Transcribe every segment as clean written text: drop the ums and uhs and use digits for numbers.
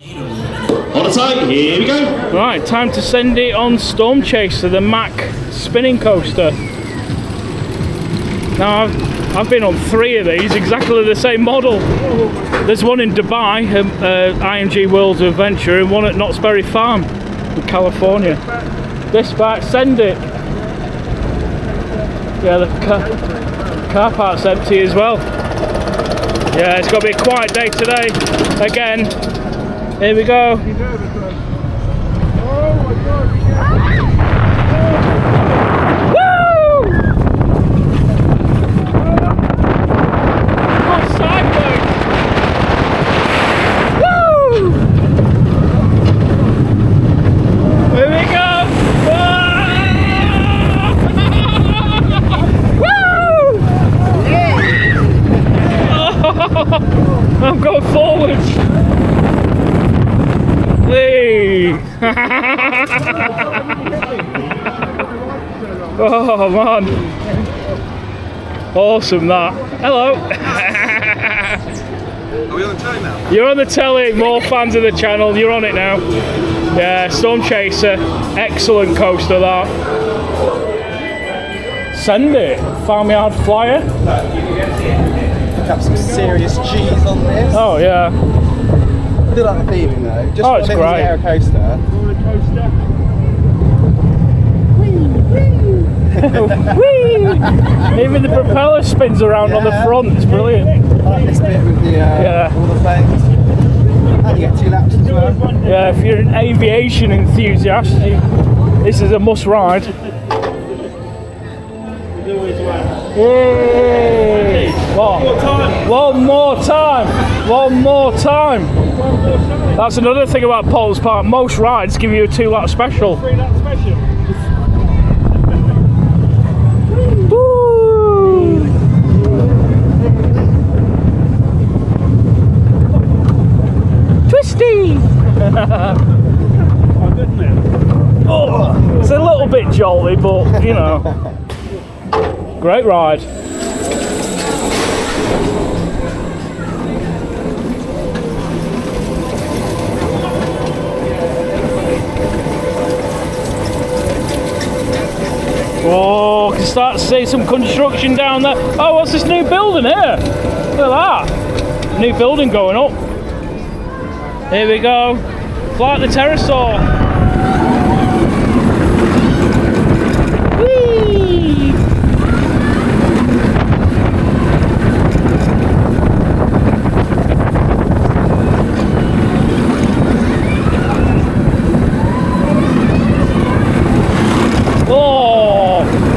On a tight, here we go. Right, time to send it on Storm Chase to the Mack spinning coaster. Now I've been on 3 of these, exactly the same model. There's one in Dubai, IMG World Adventure, and one at Knott's Berry Farm in California. Dispatch, send it. Yeah, the car park's empty as well. Yeah, it's got to be a quiet day today. Again, here we go. I'm going forwards. Hey. Oh man. Awesome that. Hello. Are we on the telly now? You're on the telly, more fans of the channel, you're on it now. Yeah, Storm Chaser, excellent coaster that. Send it. Farmyard Flyer. Have some serious cheese on this. Oh yeah. I do like the feeling though. Just Oh, it's great. Air coaster. Even the propeller spins around on the front. It's brilliant. I like this bit with the all the planes. And you get 2 laps as well. Yeah, if you're an aviation enthusiast, this is a must ride. Yay! One more time! One more time! That's another thing about Paul's Park. Most rides give you a 2-lap special. 3-lap special. Woo! Twisty! Oh, it's a little bit jolly, but you know. Great ride. Oh, can start to see some construction down there. Oh, what's this new building here? Look at that. New building going up. Here we go. Fly the Pterosaur. Whee!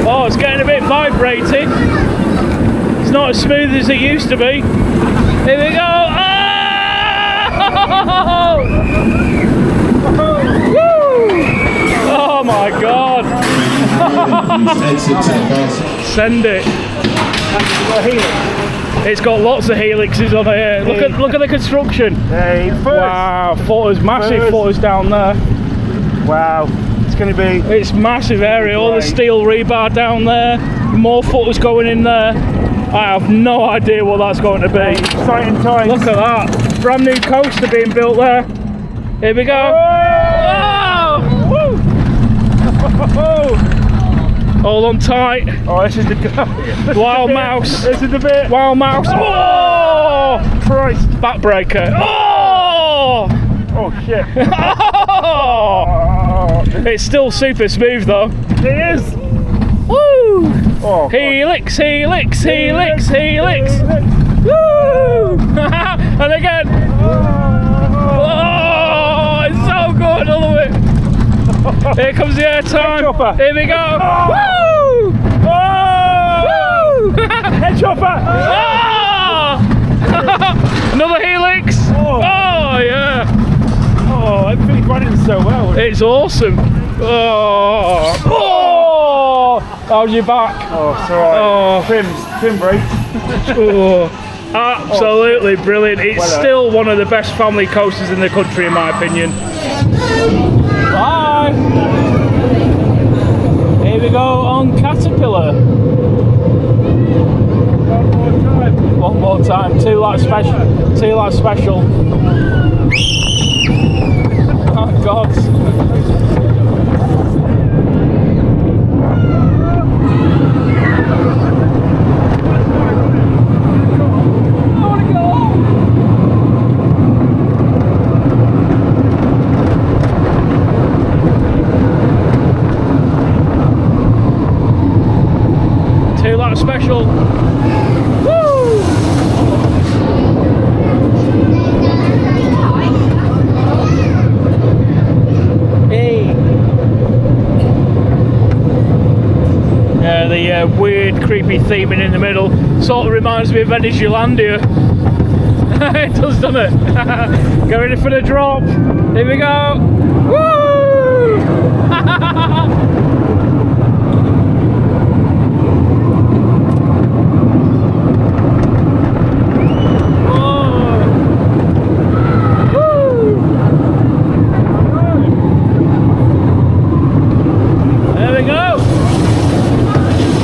Oh, it's getting a bit vibrating. It's not as smooth as it used to be. Here we go. Oh my god. Send it. It's got lots of helixes on here. Look at the construction. Wow, footers, massive footers down there. Wow. It's going to be... It's massive area, all the steel rebar down there, more footers going in there. I have no idea what that's going to be. Exciting times. Look at that, brand new coaster being built there. Here we go. Oh! Hold on tight. Oh, this is the... Wild mouse. This is the bit. Wild mouse. Oh! Christ. Backbreaker. Oh! Oh, shit. Oh! It's still super smooth though. It is. Woo! Oh, helix, helix, helix, helix. Woo! And again. Oh, it's so good. I love it. Here comes the air time. Here we go. Oh. Woo! Oh. Woo! Head chopper. Oh! Another helix. Oh. Oh yeah. Oh, everything's running so well. It's awesome. Oh! Oh! How's your back? Oh, it's alright. Oh. Trim break. Oh. Absolutely brilliant. It's still one of the best family coasters in the country, in my opinion. Bye! Here we go on Caterpillar. One more time. 2-lap special. 2-lap special. my God. Two-lap special. Woo! Hey. Yeah, the weird, creepy theming in the middle sort of reminds me of Venezuelandia. It does, doesn't it? Get ready for the drop. Here we go. Woo!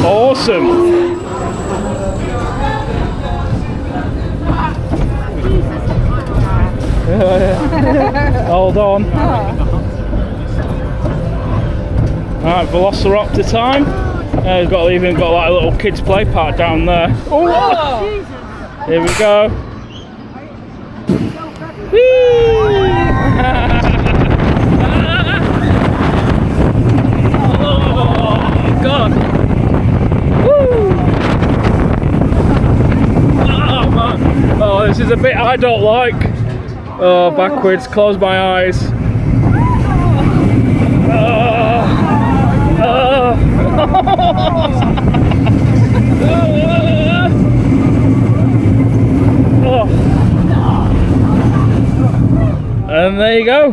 Awesome. Hold on. Alright, Velociraptor time. We've even got like a little kids play park down there. Oh, here we go. Whee! Oh God. Oh, this is a bit I don't like. Oh, backwards, close my eyes. And there you go.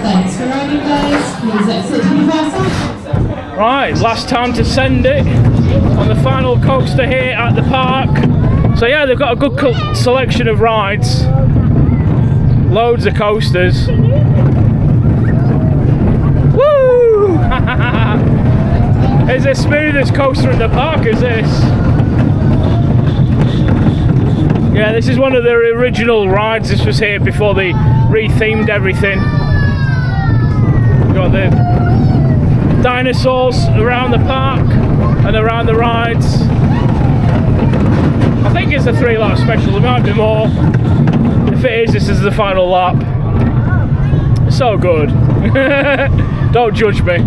Thanks for riding, guys. Please exit to the far side. Right, last time to send it on the final coaster here at the park. So yeah, they've got a good selection of rides. Loads of coasters. Woo! It's the smoothest coaster in the park, is this? Yeah, this is one of their original rides. This was here before they rethemed everything. Got the dinosaurs around the park and around the rides. I think it's a 3-lap special, there might be more. If it is, this is the final lap. So good. Don't judge me.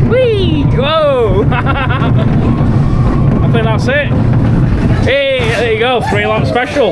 Whee! Whoa! I think that's it. Hey, there you go, 3-lap special.